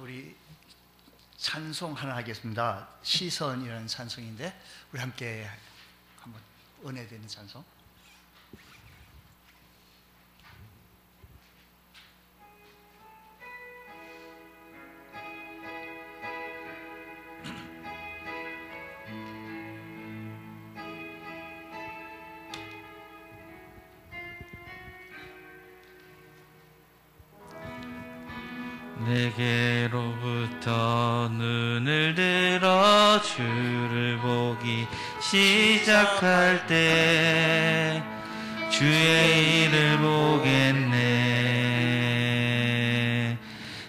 우리 찬송 하나 하겠습니다. 시선이라는 찬송인데 우리 함께 한번 은혜되는 찬송. 내게로부터 눈을 들어 주를 보기 시작할 때 주의 일을 보겠네.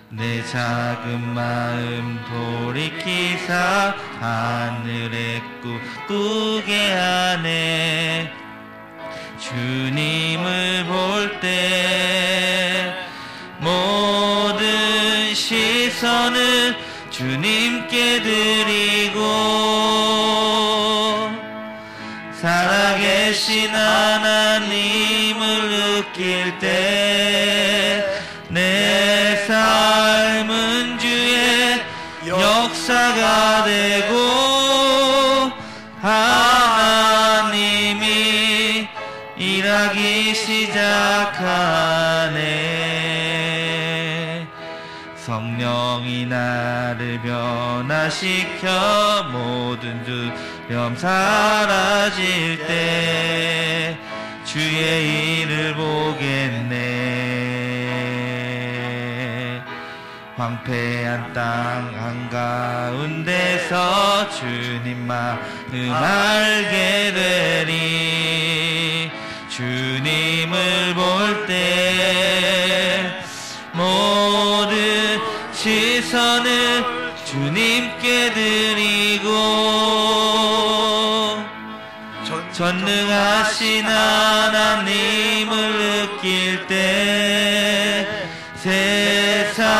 내 작은 마음 돌이키사 하늘의 꿈 꾸게 하네. 주님을 볼 때 모든 시선을 주님께 드리고 살아계신 하나님을 느낄 때 내 삶은 주의 역사가 되고 하나님이 일하기 시작하네. 성령이 나를 변화시켜 모든 두려움 사라질 때 주의 일을 보겠네. 황폐한 땅 한가운데서 주님 마음 알게 되리. 주님을 볼 때 모든 시선을 주님께 드리고 전능하신 하나님을 느낄 때 세상은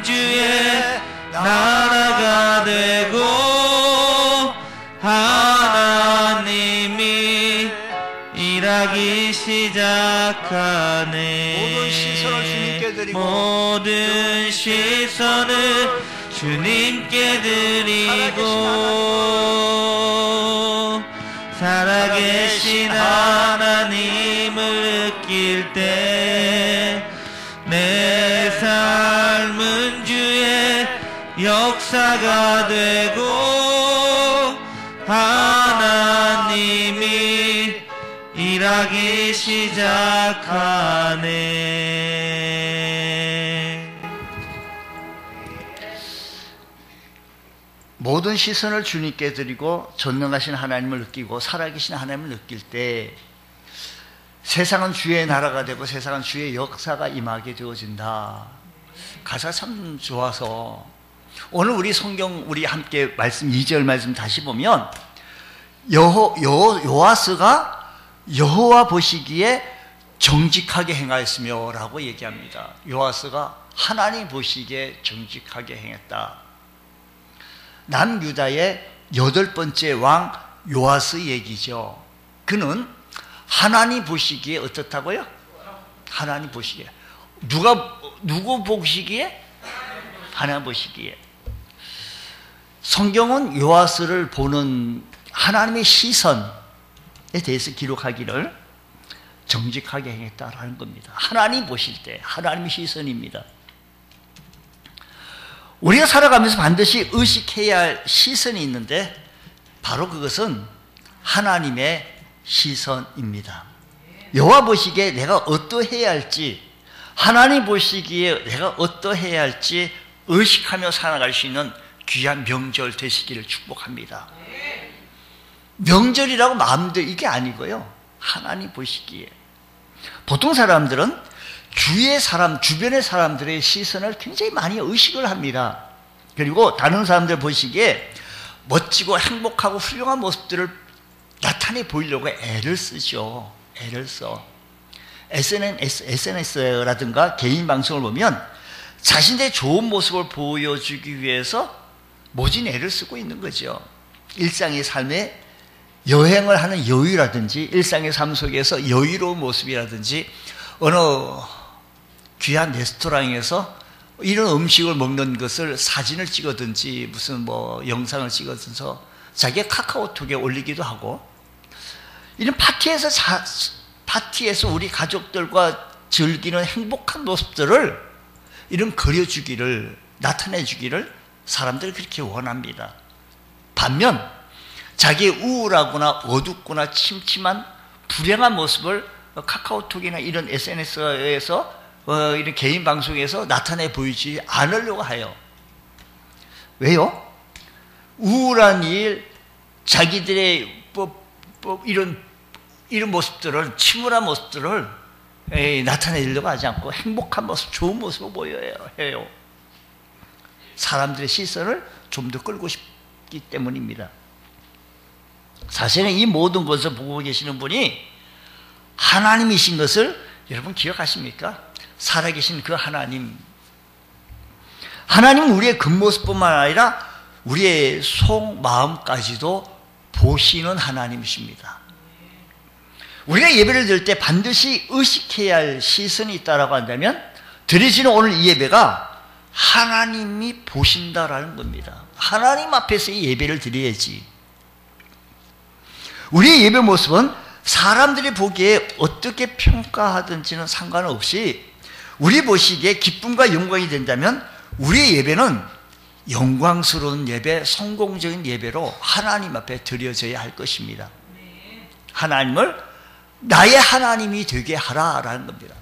주의 나라가 되고 하나님이 일하기 시작하네. 모든 시선을 주님께 드리고 살아계신 하나님을 느낄 때 내 삶은 주의 역사가 되고 하나님이 일하기 시작하네. 모든 시선을 주님께 드리고 전능하신 하나님을 느끼고 살아계신 하나님을 느낄 때 세상은 주의 나라가 되고 세상은 주의 역사가 임하게 되어진다. 가사가 참 좋아서 오늘 우리 성경 우리 함께 말씀 2절 말씀 다시 보면 요아스가 여호와 보시기에 정직하게 행하였으며 라고 얘기합니다. 요아스가 하나님 보시기에 정직하게 행했다. 남유다의 8번째 왕 요아스 얘기죠. 그는 하나님 보시기에 어떻다고요? 하나님 보시기에. 누구 보시기에? 하나님 보시기에. 성경은 요아스를 보는 하나님의 시선에 대해서 기록하기를 정직하게 행했다라는 겁니다. 하나님 보실 때 하나님의 시선입니다. 우리가 살아가면서 반드시 의식해야 할 시선이 있는데 바로 그것은 하나님의 시선입니다. 여호와 보시기에 내가 어떠해야 할지, 하나님 보시기에 내가 어떠해야 할지 의식하며 살아갈 수 있는 귀한 명절 되시기를 축복합니다. 명절이라고 마음대로 이게 아니고요, 하나님 보시기에. 보통 사람들은 주변의 사람들의 시선을 굉장히 많이 의식을 합니다. 그리고 다른 사람들 보시기에 멋지고 행복하고 훌륭한 모습들을 나타내 보이려고 애를 쓰죠. 애를 써. SNS라든가 개인 방송을 보면 자신의 좋은 모습을 보여주기 위해서 모진 애를 쓰고 있는 거죠. 일상의 삶에 여행을 하는 여유라든지 일상의 삶 속에서 여유로운 모습이라든지 어느 귀한 레스토랑에서 이런 음식을 먹는 것을 사진을 찍어든지 무슨 뭐 영상을 찍어서 자기의 카카오톡에 올리기도 하고, 이런 파티에서 우리 가족들과 즐기는 행복한 모습들을 이런 그려주기를, 나타내주기를 사람들이 그렇게 원합니다. 반면 자기의 우울하거나 어둡거나 침침한 불행한 모습을 카카오톡이나 이런 SNS에서 이런 개인 방송에서 나타내 보이지 않으려고 해요. 왜요? 우울한 일, 자기들의 이런 모습들을, 침울한 모습들을 나타내려고 하지 않고 행복한 모습, 좋은 모습을 보여야 해요. 사람들의 시선을 좀 더 끌고 싶기 때문입니다. 사실은 이 모든 것을 보고 계시는 분이 하나님이신 것을 여러분 기억하십니까? 살아계신 그 하나님. 하나님은 우리의 겉모습뿐만 아니라 우리의 속마음까지도 보시는 하나님이십니다. 우리가 예배를 드릴 때 반드시 의식해야 할 시선이 있다고 한다면 드리지는 오늘 이 예배가 하나님이 보신다라는 겁니다. 하나님 앞에서 이 예배를 드려야지. 우리의 예배 모습은 사람들이 보기에 어떻게 평가하든지는 상관없이 우리 보시기에 기쁨과 영광이 된다면 우리의 예배는 영광스러운 예배, 성공적인 예배로 하나님 앞에 드려져야 할 것입니다. 하나님을 나의 하나님이 되게 하라라는 겁니다.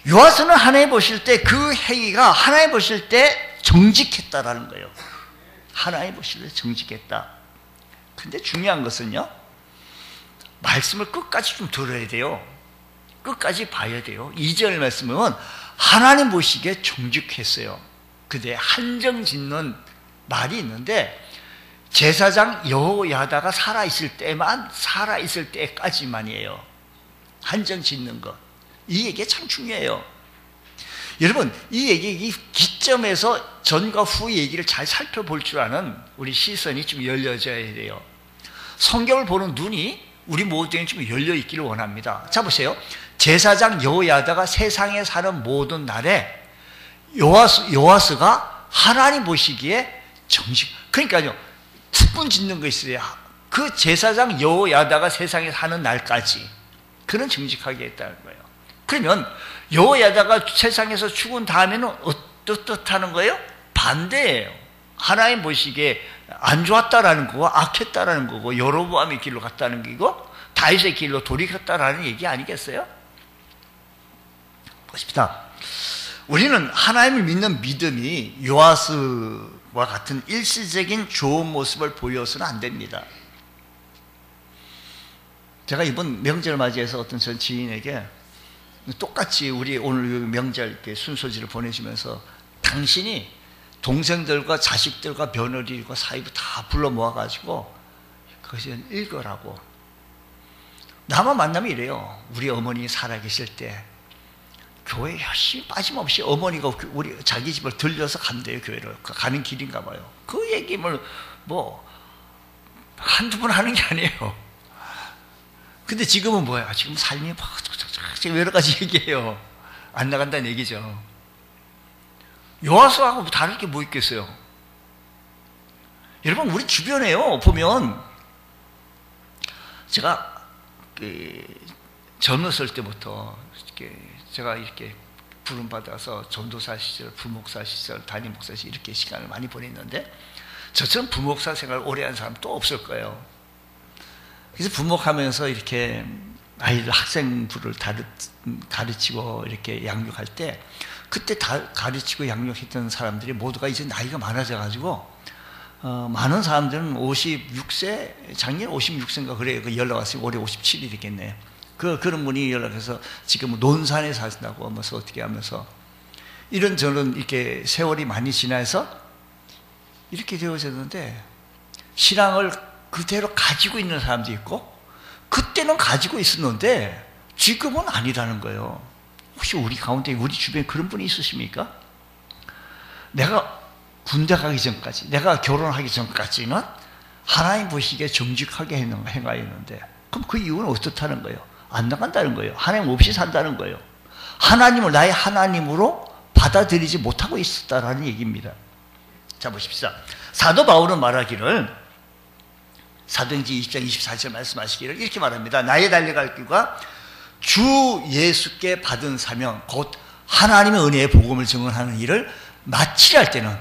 요하스는 하나님 보실 때 그 행위가 하나님 보실 때 정직했다라는 거예요. 하나님 보실 때 정직했다. 근데 중요한 것은요, 말씀을 끝까지 좀 들어야 돼요. 끝까지 봐야 돼요. 2절 말씀은 하나님 보시기에 정직했어요. 근데 한정 짓는 말이 있는데 제사장 여호야다가 살아있을 때까지만이에요. 한정 짓는 것. 이 얘기가 참 중요해요. 여러분, 이 얘기, 이 기점에서 전과 후 얘기를 잘 살펴볼 줄 아는 우리 시선이 좀 열려져야 돼요. 성경을 보는 눈이 우리 모두에게 좀 열려있기를 원합니다. 자, 보세요. 제사장 여호야다가 세상에 사는 모든 날에 요아스가 하나님 보시기에 그러니까요, 툭분 짓는 거 있어요. 그 제사장 여호야다가 세상에 사는 날까지 그는 정직하게 했다는 거예요. 그러면 여호야다가 세상에서 죽은 다음에는 어떻다는 거예요? 반대예요. 하나님 보시기에 안 좋았다라는 거고 악했다라는 거고 여로보암의 길로 갔다는 거고 다윗의 길로 돌이켰다라는 얘기 아니겠어요? 보십시다. 우리는 하나님을 믿는 믿음이 요아스와 같은 일시적인 좋은 모습을 보여서는 안 됩니다. 제가 이번 명절 맞이해서 어떤 전 지인에게 똑같이 우리 오늘 명절 이렇게 순서지를 보내주면서 당신이 동생들과 자식들과 며느리과 사이부 다 불러 모아가지고 그것을 읽으라고. 나만 만나면 이래요. 우리 어머니 살아계실 때 교회 열심히 빠짐없이 어머니가 우리 자기 집을 들려서 간대요. 교회를 가는 길인가 봐요. 그 얘기를 뭐 한두 번 하는 게 아니에요. 근데 지금은 뭐야? 지금 삶이 여러 가지 얘기해요. 안 나간다는 얘기죠. 요아스하고 다를 게 뭐 있겠어요? 여러분, 우리 주변에요 보면 제가 젊었을 때부터 제가 이렇게 부름 받아서 전도사 시절, 부목사 시절, 담임 목사 시절 이렇게 시간을 많이 보냈는데 저처럼 부목사 생활 오래 한 사람 또 없을 거예요. 그래서 부목하면서 이렇게 아이들 학생부를 가르치고 이렇게 양육할 때 그때 다 가르치고 양육했던 사람들이 모두가 이제 나이가 많아져 가지고 많은 사람들은 56세, 작년 56세인가 그래요. 그 연락 왔어요. 올해 57이겠네요. 그런 분이 연락해서 지금 논산에 사신다고 하면서 어떻게 하면서 이런저런 이렇게 세월이 많이 지나서 이렇게 되어졌는데 신앙을 그대로 가지고 있는 사람도 있고 그때는 가지고 있었는데 지금은 아니라는 거예요. 혹시 우리 가운데 우리 주변에 그런 분이 있으십니까? 내가 군대 가기 전까지, 내가 결혼하기 전까지는 하나님 보시기에 정직하게 행하였는데 그럼 그 이유는 어떻다는 거예요? 안 나간다는 거예요. 하나님 없이 산다는 거예요. 하나님을 나의 하나님으로 받아들이지 못하고 있었다라는 얘기입니다. 자, 보십시다. 사도 바울은 말하기를, 사도행전 20장 24절 말씀하시기를 이렇게 말합니다. 나의 달려갈 길과 주 예수께 받은 사명, 곧 하나님의 은혜의 복음을 증언하는 일을 마치려 할 때는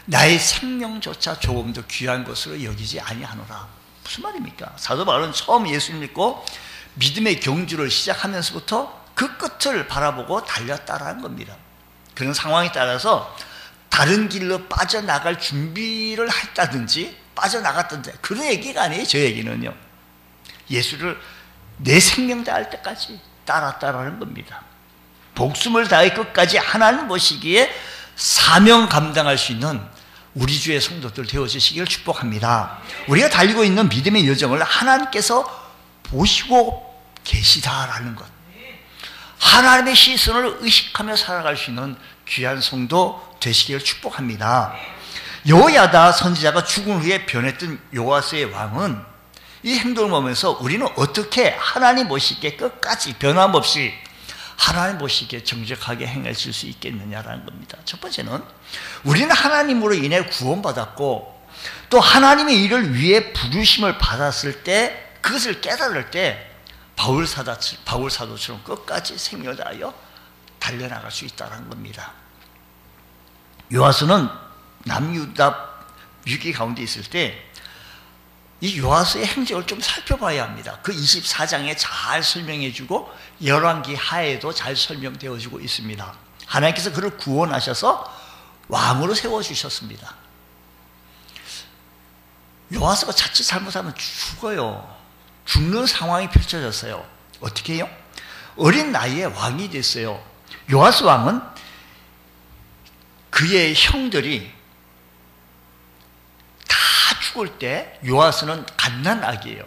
나의 생명조차 조금 더 귀한 것으로 여기지 아니하노라. 무슨 말입니까? 사도 바울은 처음 예수를 믿고 믿음의 경주를 시작하면서부터 그 끝을 바라보고 달렸다라는 겁니다. 그런 상황에 따라서 다른 길로 빠져나갈 준비를 했다든지 빠져나갔던데 그런 얘기가 아니에요. 저 얘기는요. 예수를 내 생명 다할 때까지 따랐다라는 겁니다. 목숨을 다해 끝까지 하나님 보시기에 사명 감당할 수 있는 우리 주의 성도들 되어주시기를 축복합니다. 우리가 달리고 있는 믿음의 여정을 하나님께서 보시고 계시다라는 것, 하나님의 시선을 의식하며 살아갈 수 있는 귀한 성도 되시기를 축복합니다. 여호야다 선지자가 죽은 후에 변했던 요아스의 왕은 이 행동을 보면서 우리는 어떻게 하나님 보시기에 끝까지 변함없이 하나님 보시기에 정직하게 행하실 수 있겠느냐라는 겁니다. 첫 번째는 우리는 하나님으로 인해 구원받았고 또 하나님의 일을 위해 부르심을 받았을 때 그것을 깨달을 때 바울 사도처럼 끝까지 생명을 다하여 달려나갈 수 있다는 겁니다. 요아스는 남유다 위기 가운데 있을 때 이 요아스의 행적을 좀 살펴봐야 합니다. 그 24장에 잘 설명해주고 열왕기 하에도 잘 설명되어지고 있습니다. 하나님께서 그를 구원하셔서 왕으로 세워주셨습니다. 요아스가 자칫 잘못하면 죽어요. 죽는 상황이 펼쳐졌어요. 어떻게 해요? 어린 나이에 왕이 됐어요. 요아스 왕은 그의 형들이 다 죽을 때 요아스는 갓난아기예요.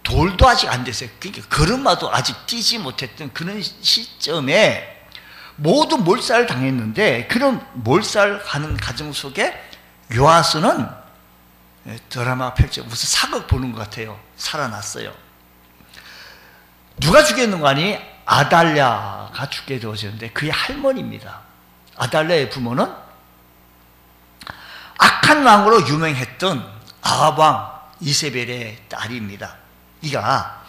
돌도 아직 안 됐어요. 그러니까 걸음마도 아직 뛰지 못했던 그런 시점에 모두 몰살을 당했는데 그런 몰살하는 과정 속에 요아스는 드라마 펼쳐 무슨 사극 보는 것 같아요. 살아났어요. 누가 죽였는가 하니 아달랴가 죽게 되어졌는데 그의 할머니입니다. 아달랴의 부모는 악한 왕으로 유명했던 아합 왕 이세벨의 딸입니다. 이가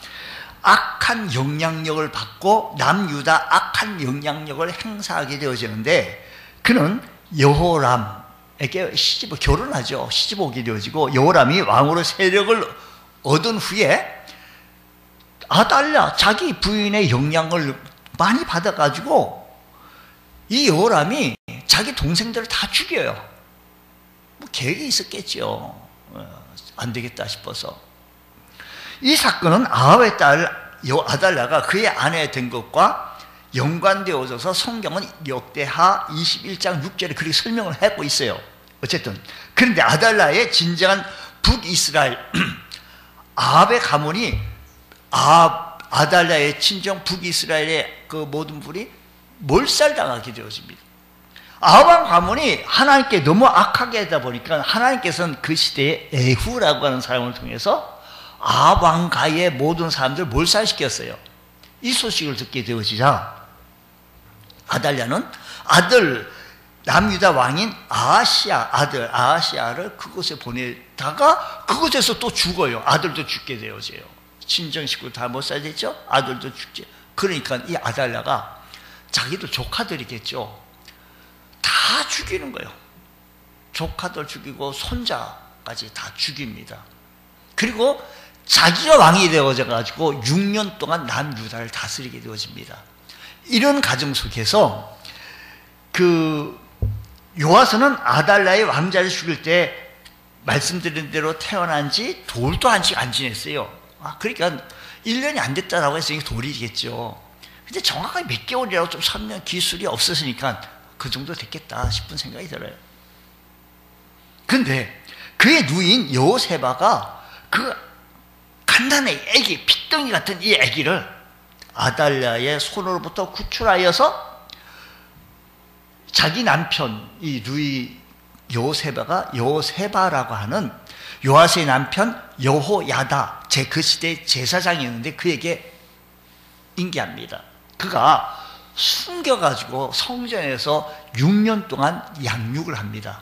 악한 영향력을 받고 남유다 악한 영향력을 행사하게 되어지는데 그는 여호람에게 결혼하죠. 시집 오게 되어지고 여호람이 왕으로 세력을 얻은 후에 아달랴 자기 부인의 영향을 많이 받아가지고 이 여호람이 자기 동생들을 다 죽여요. 뭐 계획이 있었겠죠. 안 되겠다 싶어서. 이 사건은 아합의 딸 아달랴가 그의 아내 된 것과 연관되어져서 성경은 역대하 21장 6절에 그렇게 설명을 하고 있어요. 어쨌든 그런데 아달랴의 진정한 북이스라엘 아합의 가문이 아달랴의 친정 북이스라엘의 그 모든 분이 몰살당하게 되어집니다. 아합 가문이 하나님께 너무 악하게 하다 보니까 하나님께서는 그 시대에 에후라고 하는 사람을 통해서 아합 왕가의 모든 사람들을 몰살시켰어요. 이 소식을 듣게 되어지자 아달랴는 아들 남유다 왕인 아들 아하시아를 그곳에 보내다가 그곳에서 또 죽어요. 아들도 죽게 되어져요. 친정 식구 다 몰살됐죠. 아들도 죽지. 그러니까 이 아달랴가 자기들 조카들이겠죠. 다 죽이는 거예요. 조카들 죽이고 손자까지 다 죽입니다. 그리고 자기가 왕이 되어져 가지고 6년 동안 남유다를 다스리게 되어집니다. 이런 과정 속에서 그 요아스는 아달랴의 왕자를 죽일 때 말씀드린 대로 태어난 지 돌도 아직 안 지냈어요. 그러니까 1년이 안 됐다라고 했으니까 돌이겠죠. 근데 정확하게 몇 개월이라고 좀 설명 기술이 없었으니까 그 정도 됐겠다 싶은 생각이 들어요. 근데 그의 누인 여호세바가 그 간단한 애기, 핏덩이 같은 이 애기를 아달랴의 손으로부터 구출하여서 자기 남편 이 누이 여호세바가 여호세바라고 하는 요아스의 남편 여호야다 그 시대 제사장이었는데 그에게 인계합니다. 그가 숨겨가지고 성전에서 6년 동안 양육을 합니다.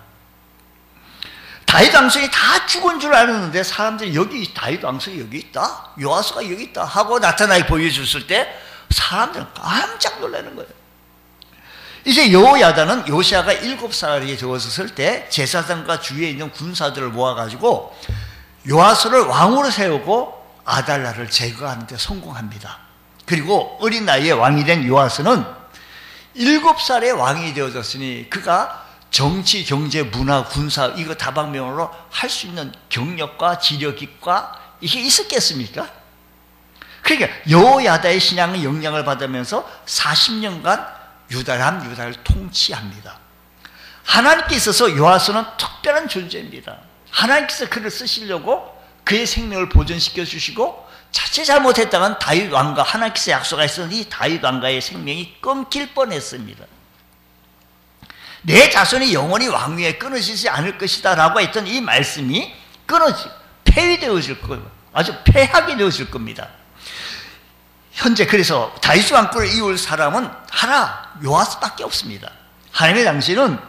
다윗 왕성이 다 죽은 줄 알았는데 사람들이 여기 다윗 왕성이 여기 있다, 요아스가 여기 있다 하고 나타나게 보여줬을 때 사람들은 깜짝 놀라는 거예요. 이제 여호야다는 요시아가 7살이 되었을 때 제사장과 주위에 있는 군사들을 모아가지고 요아스를 왕으로 세우고 아달랴를 제거하는 데 성공합니다. 그리고 어린 나이에 왕이 된 요아스는 7살에 왕이 되어졌으니 그가 정치, 경제, 문화, 군사 이거 다방면으로 할 수 있는 경력과 지력과 이게 있었겠습니까? 그러니까 여호야다의 신앙의 영향을 받으면서 40년간 유다를 통치합니다. 하나님께 있어서 요아스는 특별한 존재입니다. 하나님께서 그를 쓰시려고 그의 생명을 보존시켜 주시고 자칫 잘못했다간 다윗 왕과 하나님께서 약속하신 이 다윗 왕과의 생명이 끊길 뻔했습니다. 내 자손이 영원히 왕위에 끊어지지 않을 것이다 라고 했던 이 말씀이 폐위되어질 거예요. 아주 폐하게 되어질 겁니다. 현재 그래서 다윗 왕권을 이을 사람은 하나 요아스밖에 없습니다. 하나님의 당시는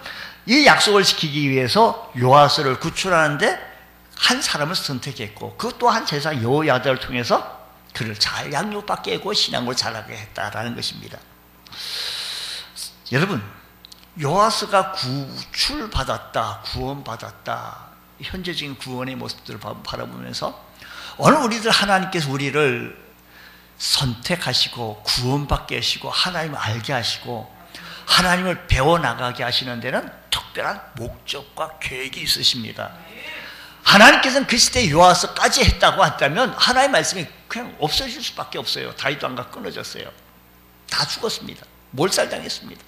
이 약속을 지키기 위해서 요아스를 구출하는데 한 사람을 선택했고 그 또한 제사 여호야다를 통해서 그를 잘 양육받게 하고 신앙을 잘하게 했다라는 것입니다. 여러분, 요아스가 구출받았다, 구원받았다, 현재적인 구원의 모습들을 바라보면서 오늘 우리들 하나님께서 우리를 선택하시고 구원받게 하시고 하나님을 알게 하시고 하나님을 배워나가게 하시는 데는 특별한 목적과 계획이 있으십니다. 하나님께서는 그 시대에 요아스까지 했다고 한다면 하나님의 말씀이 그냥 없어질 수밖에 없어요. 다윗 왕과 끊어졌어요. 다 죽었습니다. 몰살당했습니다.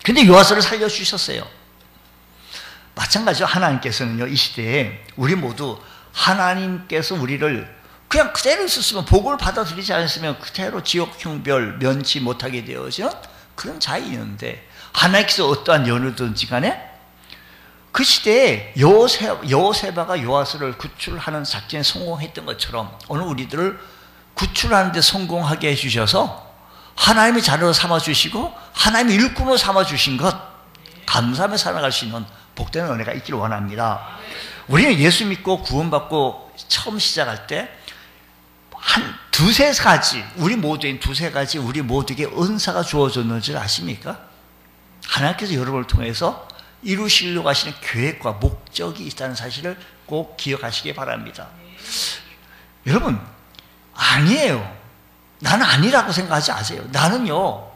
근데 요아스를 살려주셨어요. 마찬가지로 하나님께서는요, 이 시대에 우리 모두 하나님께서 우리를 그냥 그대로 있었으면 복을 받아들이지 않았으면 그대로 지옥 형벌 면치 못하게 되어지는 그런 자이 있는데 하나님께서 어떠한 연유든지 간에 그 시대에 여호세바가 요아스를 구출하는 작전에 성공했던 것처럼 오늘 우리들을 구출하는 데 성공하게 해주셔서 하나님의 자녀로 삼아주시고 하나님의 일꾼으로 삼아주신 것 감사하며 살아갈 수 있는 복된 은혜가 있기를 원합니다. 우리는 예수 믿고 구원받고 처음 시작할 때 한 두세 가지, 우리 모두인 두세 가지 우리 모두에게 은사가 주어졌는지 아십니까? 하나님께서 여러분을 통해서 이루시려고 하시는 계획과 목적이 있다는 사실을 꼭 기억하시기 바랍니다. 여러분, 아니에요. 나는 아니라고 생각하지 마세요. 나는요,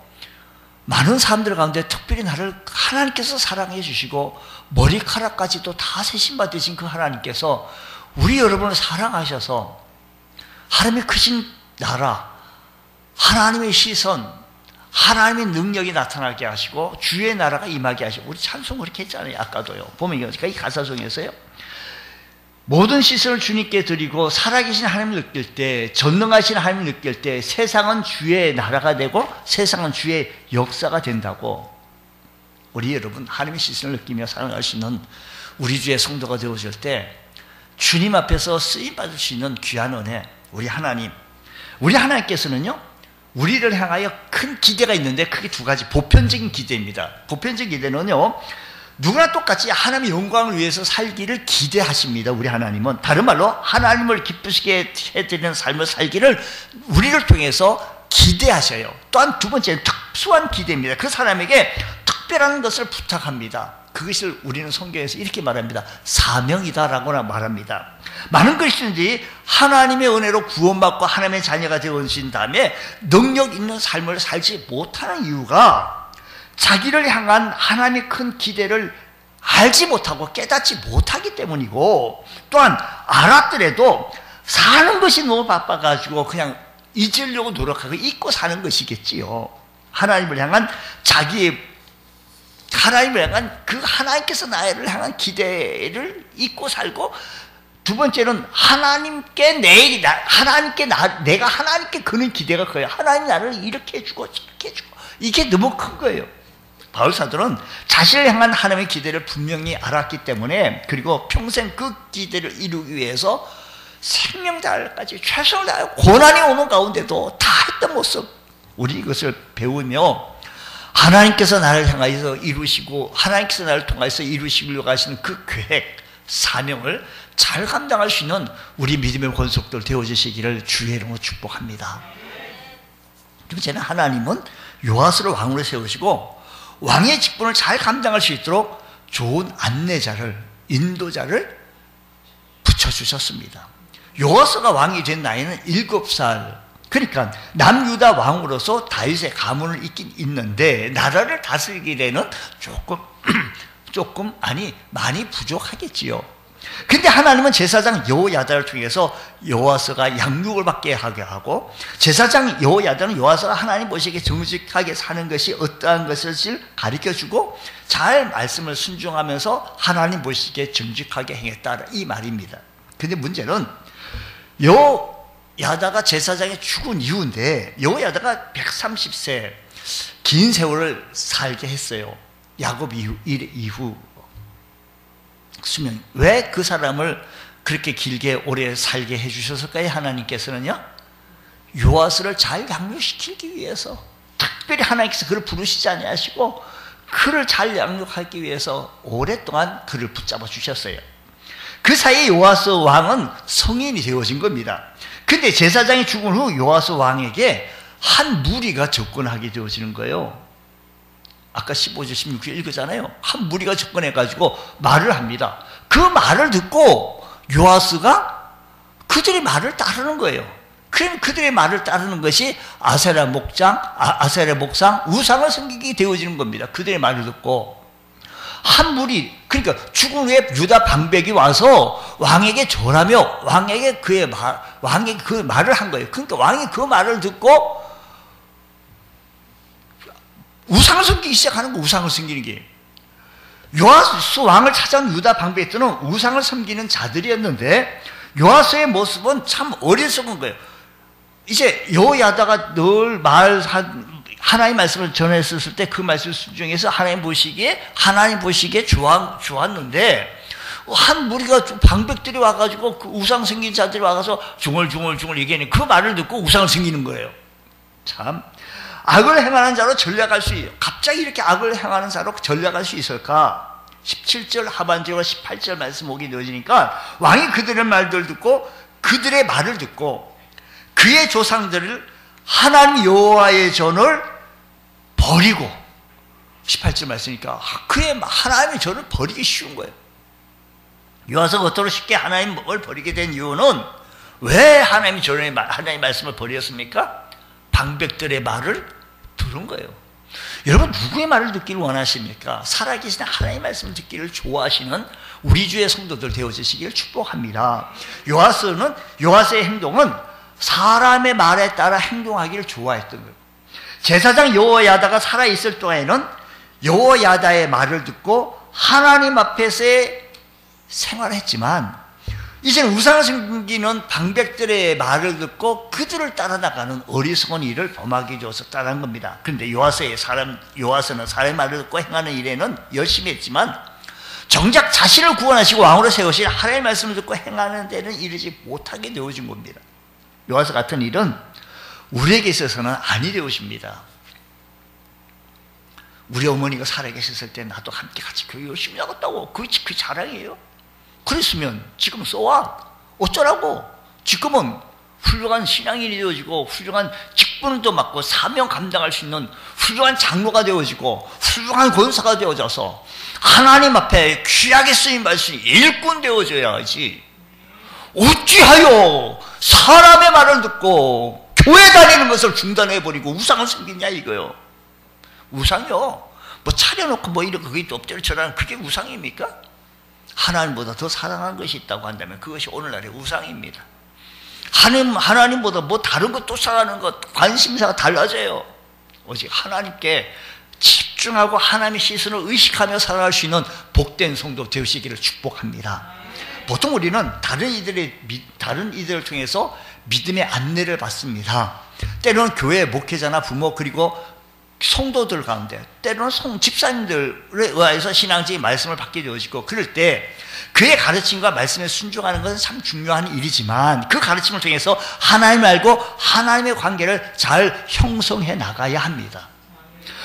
많은 사람들 가운데 특별히 나를 하나님께서 사랑해 주시고 머리카락까지도 다 세심받으신 그 하나님께서 우리 여러분을 사랑하셔서 하나님의 크신 나라, 하나님의 시선, 하나님의 능력이 나타나게 하시고 주의 나라가 임하게 하시고 우리 찬송 그렇게 했잖아요. 아까도요. 보면 이 가사 중에서요. 모든 시선을 주님께 드리고 살아계신 하나님을 느낄 때, 전능하신 하나님을 느낄 때 세상은 주의 나라가 되고 세상은 주의 역사가 된다고 우리 여러분 하나님의 시선을 느끼며 살아갈 수 있는 우리 주의 성도가 되어질 때 주님 앞에서 쓰임받을 수 있는 귀한 은혜, 우리 하나님께서는요 우리를 향하여 큰 기대가 있는데 크게 두 가지 보편적인 기대입니다. 보편적인 기대는요 누구나 똑같이 하나님의 영광을 위해서 살기를 기대하십니다. 우리 하나님은 다른 말로 하나님을 기쁘시게 해드리는 삶을 살기를 우리를 통해서 기대하셔요. 또한 두 번째는 특수한 기대입니다. 그 사람에게 특별한 것을 부탁합니다. 그것을 우리는 성경에서 이렇게 말합니다. 사명이다라고 말합니다. 많은 것이든지 하나님의 은혜로 구원받고 하나님의 자녀가 되어진 다음에 능력 있는 삶을 살지 못하는 이유가 자기를 향한 하나님의 큰 기대를 알지 못하고 깨닫지 못하기 때문이고, 또한 알았더라도 사는 것이 너무 바빠가지고 그냥 잊으려고 노력하고 잊고 사는 것이겠지요. 하나님을 향한 하나님을 향한 그 하나님께서 나를 향한 기대를 잊고 살고, 두 번째는 내가 하나님께 그는 기대가 커요. 하나님 나를 이렇게 해주고 저렇게 해주고 이게 너무 큰 거예요. 바울 사도는 자신을 향한 하나님의 기대를 분명히 알았기 때문에, 그리고 평생 그 기대를 이루기 위해서 생명 다할까지 최선을 다하여 고난이 오는 가운데도 다 했던 모습, 우리 이것을 배우며 하나님께서 나를 향하여서 이루시고 하나님께서 나를 통해서 이루시려고 하시는 그 계획, 사명을 잘 감당할 수 있는 우리 믿음의 권속들 되어주시기를 주의 이름으로 축복합니다. 둘째는 하나님은 요아스를 왕으로 세우시고 왕의 직분을 잘 감당할 수 있도록 좋은 안내자를, 인도자를 붙여주셨습니다. 요아스가 왕이 된 나이는 7살, 그러니까 남유다 왕으로서 다윗의 가문을 있긴 있는데 나라를 다스리기에는 많이 부족하겠지요. 근데 하나님은 제사장 여호야다를 통해서 요아스가 양육을 받게 하게 하고, 제사장 여호야다는 요아스가 하나님 보시기에 정직하게 사는 것이 어떠한 것을 가르쳐주고 잘 말씀을 순종하면서 하나님 보시기에 정직하게 행했다, 이 말입니다. 근데 문제는 여호야다가 제사장이 죽은 이유인데, 여호야다가 130세 긴 세월을 살게 했어요. 야곱 이후 수명. 왜 그 사람을 그렇게 길게 오래 살게 해주셨을까요? 하나님께서는요, 요아스를 잘 양육시키기 위해서, 특별히 하나님께서 그를 부르시지 아니하시고 그를 잘 양육하기 위해서 오랫동안 그를 붙잡아 주셨어요. 그 사이에 요아스 왕은 성인이 되어진 겁니다. 근데 제사장이 죽은 후 요아스 왕에게 한 무리가 접근하게 되어지는 거예요. 아까 15절 16절 읽었잖아요. 한 무리가 접근해가지고 말을 합니다. 그 말을 듣고 요아스가 그들의 말을 따르는 거예요. 그들의 말을 따르는 것이 아세라 목상 우상을 섬기게 되어지는 겁니다. 그들의 말을 듣고 한 무리, 그러니까 죽은 후에 유다 방백이 와서 왕에게 절하며 왕에게 그 말을 한 거예요. 그러니까 왕이 그 말을 듣고 우상을 섬기기 시작하는 거, 우상을 섬기는 게. 요아스 왕을 찾아온 유다 방백들은 우상을 섬기는 자들이었는데 요아스의 모습은 참 어리석은 거예요. 이제 여호야다가 늘 하나님 말씀을 전했을 때 그 말씀 순종해서 하나님 보시기에 좋았는데, 한 무리가 방백들이 와가지고 그 우상 섬긴 자들이 와가서 중얼중얼 얘기하니 그 말을 듣고 우상을 섬기는 거예요. 참 악을 행하는 자로 전략할 수 있어요. 갑자기 이렇게 악을 행하는 자로 전략할 수 있을까? 17절 하반절과 18절 말씀 오게 되어지니까 왕이 그들의 말을 듣고 그의 조상들을 하나님 여호와의 전을 버리고, 18절 말씀이니까 그의 하나님의 전을 버리기 쉬운 거예요. 요아스가 어떻게 쉽게 하나님을 버리게 된 이유는, 왜 하나님의 말씀을 버렸습니까? 방백들의 말을 들은 거예요. 여러분, 누구의 말을 듣기를 원하십니까? 살아계신 하나님의 말씀을 듣기를 좋아하시는 우리 주의 성도들 되어주시기를 축복합니다. 요아스의 행동은 사람의 말에 따라 행동하기를 좋아했던 거예요. 제사장 여호야다가 살아있을 동안에는 여호야다의 말을 듣고 하나님 앞에서의 생활을 했지만, 이제는 우상을 섬기는 방백들의 말을 듣고 그들을 따라 나가는 어리석은 일을 범하게 되었다는 겁니다. 그런데 요아스는 사람의 말을 듣고 행하는 일에는 열심히 했지만 정작 자신을 구원하시고 왕으로 세우신 하나님의 말씀을 듣고 행하는 데는 이르지 못하게 되어진 겁니다. 요아스 같은 일은 우리에게 있어서는 아니 되어집니다. 우리 어머니가 살아계셨을 때 나도 함께 같이 교회 열심히 나갔다고, 그 자랑이에요. 그랬으면 지금 써와 어쩌라고. 지금은 훌륭한 신앙인이 되어지고 훌륭한 직분도 맡고 사명 감당할 수 있는 훌륭한 장로가 되어지고 훌륭한 권사가 되어져서 하나님 앞에 귀하게 쓰임 받을 일꾼 되어져야지. 어찌하여 사람의 말을 듣고 교회 다니는 것을 중단해버리고 우상을 섬기냐 이거요. 우상이요, 뭐 차려놓고 뭐 이런 그게 엎드려 절하는 그게 우상입니까? 하나님보다 더 사랑하는 것이 있다고 한다면 그것이 오늘날의 우상입니다. 하나님보다 뭐 다른 것 또 사랑하는 것, 관심사가 달라져요. 오직 하나님께 집중하고 하나님의 시선을 의식하며 살아갈 수 있는 복된 성도 되시기를 축복합니다. 보통 우리는 다른 이들을 통해서 믿음의 안내를 받습니다. 때로는 교회 목회자나 부모, 그리고 성도들 가운데 때로는 집사님들에 의해서 신앙적인 말씀을 받게 되어지고 그럴 때 그의 가르침과 말씀에 순종하는 것은 참 중요한 일이지만 그 가르침을 통해서 하나님을 알고 하나님의 관계를 잘 형성해 나가야 합니다.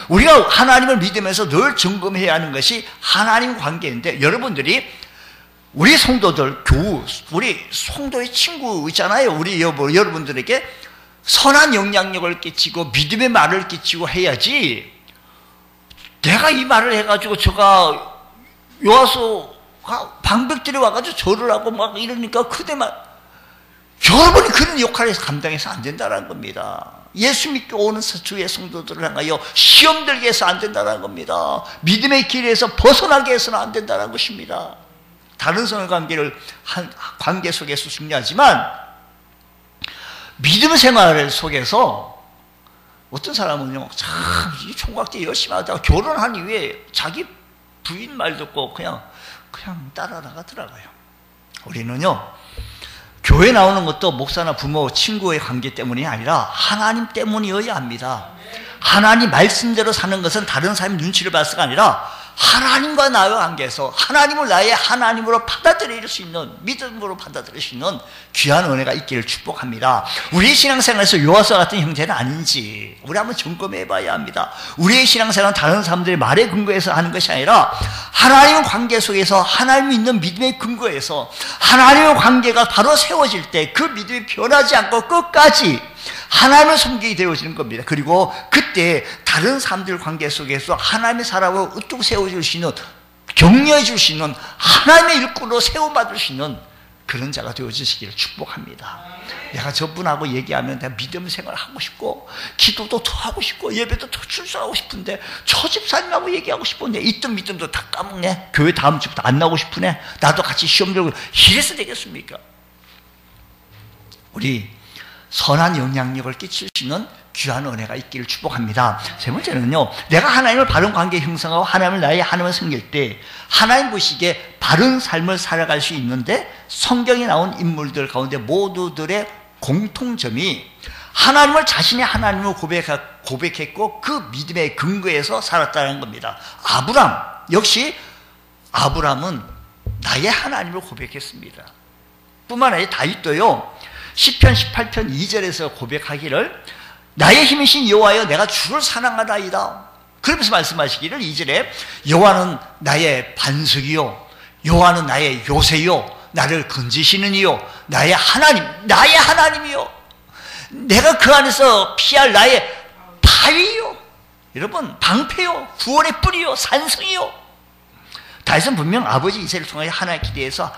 우리가 하나님을 믿으면서 늘 점검해야 하는 것이 하나님 관계인데 여러분들이 우리 성도들 교우 우리 성도의 친구 있잖아요. 우리 여러분들에게 선한 영향력을 끼치고 믿음의 말을 끼치고 해야지 내가 이 말을 해가지고 저가 요하서가 방백들이 와가지고 절을 하고 막 이러니까 그대만 여러분이 그런 역할에서 감당해서 안 된다는 겁니다. 예수 믿고 오는 주의 성도들을 향하여 시험 들게 해서 안 된다는 겁니다. 믿음의 길에서 벗어나게 해서는 안 된다는 것입니다. 다른 성의 관계 속에서 중요하지만 믿음 생활 속에서 어떤 사람은요 참 총각대 열심히 하다가 결혼한 이후에 자기 부인 말 듣고 그냥 따라나가더라고요. 우리는요 교회 나오는 것도 목사나 부모, 친구의 관계 때문이 아니라 하나님 때문이어야 합니다. 하나님 말씀대로 사는 것은 다른 사람의 눈치를 봐서가 아니라 하나님과 나의 관계에서 하나님을 나의 하나님으로 받아들일 수 있는 믿음으로 받아들일 수 있는 귀한 은혜가 있기를 축복합니다. 우리의 신앙생활에서 요하서 같은 형제는 아닌지 우리 한번 점검해 봐야 합니다. 우리의 신앙생활은 다른 사람들의 말에 근거해서 하는 것이 아니라 하나님의 관계 속에서 하나님이 있는 믿음의 근거에서 하나님의 관계가 바로 세워질 때 그 믿음이 변하지 않고 끝까지 하나님을 섬기게 되어지는 겁니다. 그리고 그때 다른 사람들 관계 속에서 하나님의 사람을 우뚝 세워줄 수 있는 격려해 줄 수 있는 하나님의 일꾼으로 세워받을 수 있는 그런 자가 되어주시기를 축복합니다. 내가 저분하고 얘기하면 내가 믿음 생활을 하고 싶고 기도도 더 하고 싶고 예배도 더 출석하고 싶은데 저 집사님하고 얘기하고 싶은데 있던 믿음도 다 까먹네. 교회 다음 주부터 안 나오고 싶으네. 나도 같이 시험 들고 이래서 되겠습니까? 우리 선한 영향력을 끼칠 수 있는 귀한 은혜가 있기를 축복합니다. 세 번째는요, 내가 하나님을 바른 관계 형성하고 하나님을 나의 하나님을 섬길 때 하나님 보시기에 바른 삶을 살아갈 수 있는데 성경에 나온 인물들 가운데 모두들의 공통점이 하나님을 자신의 하나님으로 고백했고 그 믿음의 근거에서 살았다는 겁니다. 아브람 역시 아브람은 나의 하나님을 고백했습니다. 뿐만 아니라 다윗도요 시편 18편 2절에서 고백하기를 나의 힘이신 여호와여 내가 주를 사랑하나이다. 그러면서 말씀하시기를 2절에 여호와는 나의 반석이요 여호와는 나의 요새요 나를 건지시는 이요 나의 하나님이요 내가 그 안에서 피할 나의 바위요 여러분 방패요 구원의 뿌리요 산성이요. 다윗은 분명 아버지 이새를 통하여 하나님께 대해서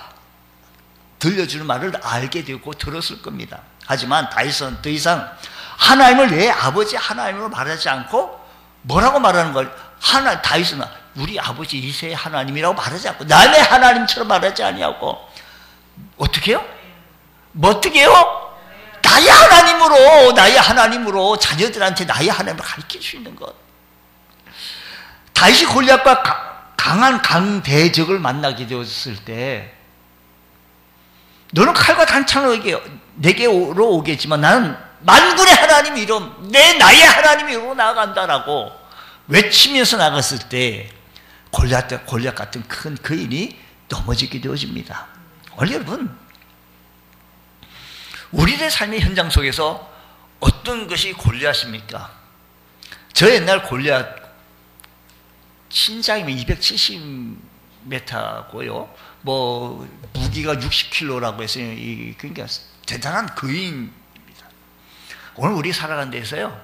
들려주는 말을 알게 되고 들었을 겁니다. 하지만 다윗은 더 이상 하나님을 내 아버지 하나님으로 말하지 않고 뭐라고 말하는 걸 다윗은 우리 아버지 이새의 하나님이라고 말하지 않고 남의 하나님처럼 말하지 아니하고 어떻게 해요? 어떻게 해요? 나의 하나님으로 자녀들한테 나의 하나님을 가르칠 수 있는 것. 다윗이 골리앗과 강한 강대적을 만나게 되었을 때 너는 칼과 단창을 내게로 오겠지만 나는 만군의 하나님 이름 나의 하나님 이름으로 나아간다라고 외치면서 나갔을 때 골리앗 같은 큰 거인이 넘어지게 되어집니다. 원래 여러분 우리의 삶의 현장 속에서 어떤 것이 골리앗입니까? 저 옛날 골리앗 신장이면 270m고요. 뭐 무기가 60kg라고 해서 그러니까 대단한 거인입니다. 오늘 우리 살아가는 데서요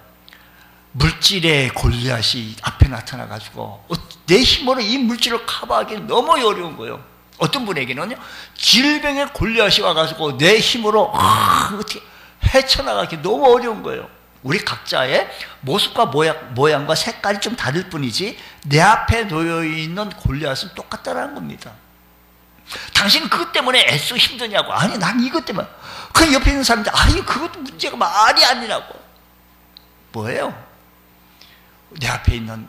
물질의 골리앗이 앞에 나타나가지고 내 힘으로 이 물질을 커버하기 너무 어려운 거예요. 어떤 분에게는요 질병의 골리앗이 와가지고 내 힘으로 어떻게 헤쳐나가기 너무 어려운 거예요. 우리 각자의 모습과 모양과 색깔이 좀 다를 뿐이지 내 앞에 놓여있는 골리앗은 똑같다는 겁니다. 당신은 그것 때문에 애써 힘드냐고. 아니 난 이것 때문에. 그 옆에 있는 사람들 아니 그것도 문제가 말이 아니라고. 뭐예요? 내 앞에 있는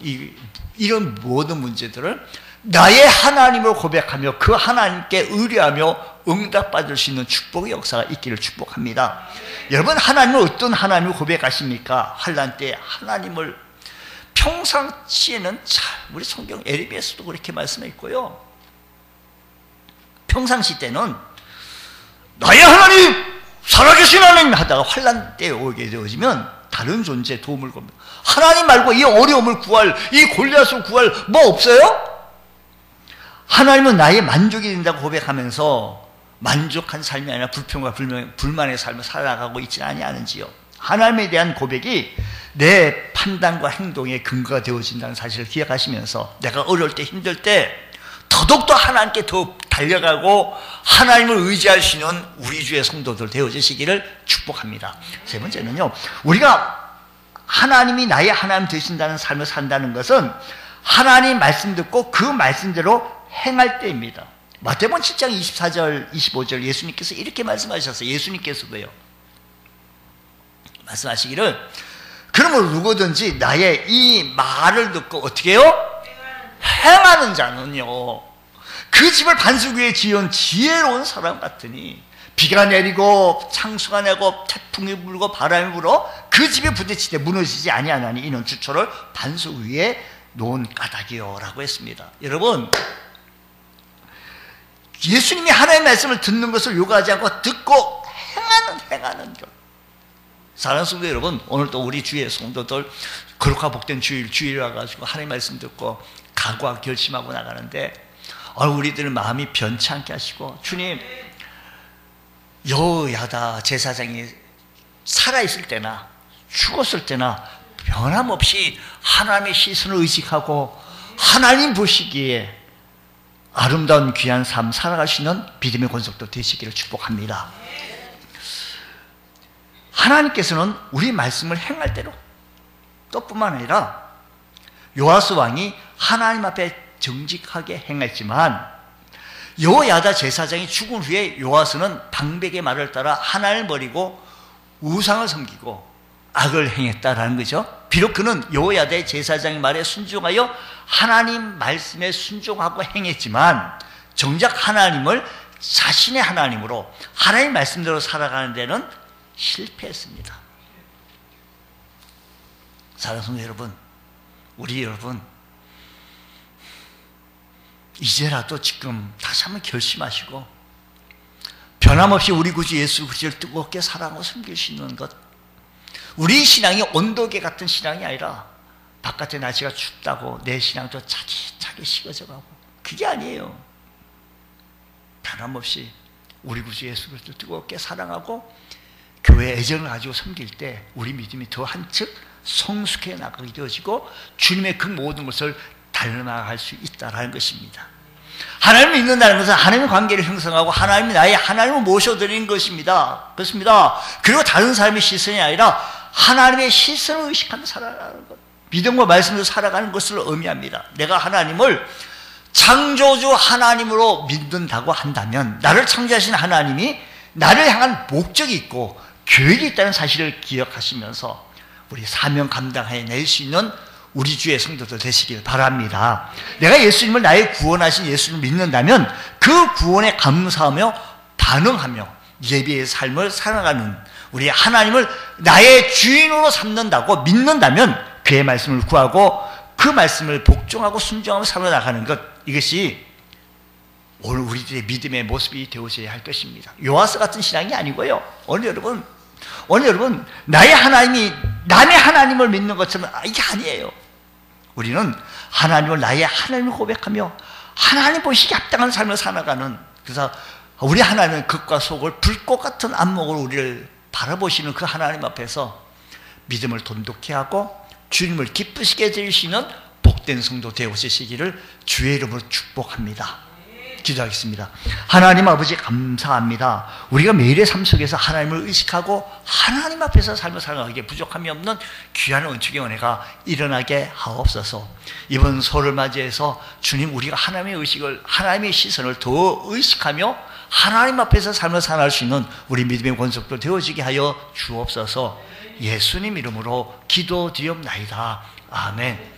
이런 모든 문제들을 나의 하나님을 고백하며 그 하나님께 의뢰하며 응답받을 수 있는 축복의 역사가 있기를 축복합니다. 여러분 하나님은 어떤 하나님을 고백하십니까? 환난 때 하나님을 평상시에는 우리 성경 에레미야서도 그렇게 말씀해 있고요. 평상시 때는 나의 하나님, 살아계신 하나님 하다가 환난 때에 오게 되어지면 다른 존재에 도움을 겁니다. 하나님 말고 이 어려움을 구할, 이 골리앗을 구할 뭐 없어요? 하나님은 나의 만족이 된다고 고백하면서 만족한 삶이 아니라 불평과 불만의 삶을 살아가고 있지 아니하는지요. 하나님에 대한 고백이 내 판단과 행동의 근거가 되어진다는 사실을 기억하시면서 내가 어려울 때, 힘들 때 더더욱더 하나님께 더 달려가고 하나님을 의지할 수 있는 우리 주의 성도들 되어지시기를 축복합니다. 세 번째는요, 우리가 하나님이 나의 하나님 되신다는 삶을 산다는 것은 하나님 말씀 듣고 그 말씀대로 행할 때입니다. 마태복음 7장 24절 25절 예수님께서 이렇게 말씀하셨어요. 예수님께서도요 말씀하시기를, 그러므로 누구든지 나의 이 말을 듣고 어떻게 해요? 행하는 자는요 그 집을 반석 위에 지은 지혜로운 사람 같으니 비가 내리고 창수가 내고 태풍이 불고 바람이 불어 그 집에 부딪히되 무너지지 아니하나니 이는 주초를 반석 위에 놓은 까닭이요 라고 했습니다. 여러분, 예수님이 하나님의 말씀을 듣는 것을 요구하지 않고 듣고 행하는 것. 사랑하는 성도 여러분, 오늘 또 우리 주의 성도들 거룩하고 복된 주일 와가지고 하나님의 말씀 듣고 각오하고 결심하고 나가는데 우리들 마음이 변치 않게 하시고, 주님, 여야다 제사장이 살아있을 때나 죽었을 때나 변함없이 하나님의 시선을 의식하고 하나님 보시기에 아름다운 귀한 삶 살아갈 수 있는 믿음의 권속도 되시기를 축복합니다. 하나님께서는 우리 말씀을 행할 대로 또 뿐만 아니라 요아스 왕이 하나님 앞에 정직하게 행했지만 여호야다 제사장이 죽은 후에 요아스는 방백의 말을 따라 하나님을 버리고 우상을 섬기고 악을 행했다라는 거죠. 비록 그는 여호야다의 제사장의 말에 순종하여 하나님 말씀에 순종하고 행했지만 정작 하나님을 자신의 하나님으로 하나님 말씀대로 살아가는 데는 실패했습니다. 사랑하는 성도 여러분, 우리 여러분 이제라도 지금 다시 한번 결심하시고 변함없이 우리 구주 예수 그리스도를 뜨겁게 사랑하고 섬길 수 있는 것, 우리 신앙이 온도계 같은 신앙이 아니라 바깥의 날씨가 춥다고 내 신앙도 차기차기 식어져가고 그게 아니에요. 변함없이 우리 구주 예수 그리스도를 뜨겁게 사랑하고 교회에 애정을 가지고 섬길 때 우리 믿음이 더 한층 성숙해 나가게 되어지고 주님의 그 모든 것을 닮아갈 수 있다는 것입니다. 하나님을 믿는다는 것은 하나님의 관계를 형성하고 하나님이 나의 하나님을 모셔드리는 것입니다. 그렇습니다. 그리고 다른 사람의 시선이 아니라 하나님의 시선을 의식하며 살아가는 것, 믿음과 말씀으로 살아가는 것을 의미합니다. 내가 하나님을 창조주 하나님으로 믿는다고 한다면 나를 창조하신 하나님이 나를 향한 목적이 있고 계획이 있다는 사실을 기억하시면서 우리 사명 감당해낼 수 있는 우리 주의 성도들 되시길 바랍니다. 내가 예수님을 나의 구원하신 예수님을 믿는다면 그 구원에 감사하며 반응하며 예배의 삶을 살아가는 우리 하나님을 나의 주인으로 삼는다고 믿는다면 그의 말씀을 구하고 그 말씀을 복종하고 순종하며 살아나가는 것, 이것이 오늘 우리들의 믿음의 모습이 되어져야 할 것입니다. 요아스 같은 신앙이 아니고요. 오늘 여러분 나의 하나님이 남의 하나님을 믿는 것처럼 이게 아니에요. 우리는 하나님을 나의 하나님을 고백하며 하나님 보시기에 합당한 삶을 살아가는, 그래서 우리 하나님은 겉과 속을 불꽃 같은 안목으로 우리를 바라보시는 그 하나님 앞에서 믿음을 돈독히 하고 주님을 기쁘시게 해주시는 복된 성도 되어주시기를 주의 이름으로 축복합니다. 기도하겠습니다. 하나님 아버지 감사합니다. 우리가 매일의 삶 속에서 하나님을 의식하고 하나님 앞에서 삶을 살아가기에 부족함이 없는 귀한 은총의 은혜가 일어나게 하옵소서. 이번 설을 맞이해서 주님, 우리가 하나님의 의식을, 하나님의 시선을 더 의식하며 하나님 앞에서 삶을 살아갈 수 있는 우리 믿음의 권속도 되어지게 하여 주옵소서. 예수님 이름으로 기도드리옵나이다. 아멘.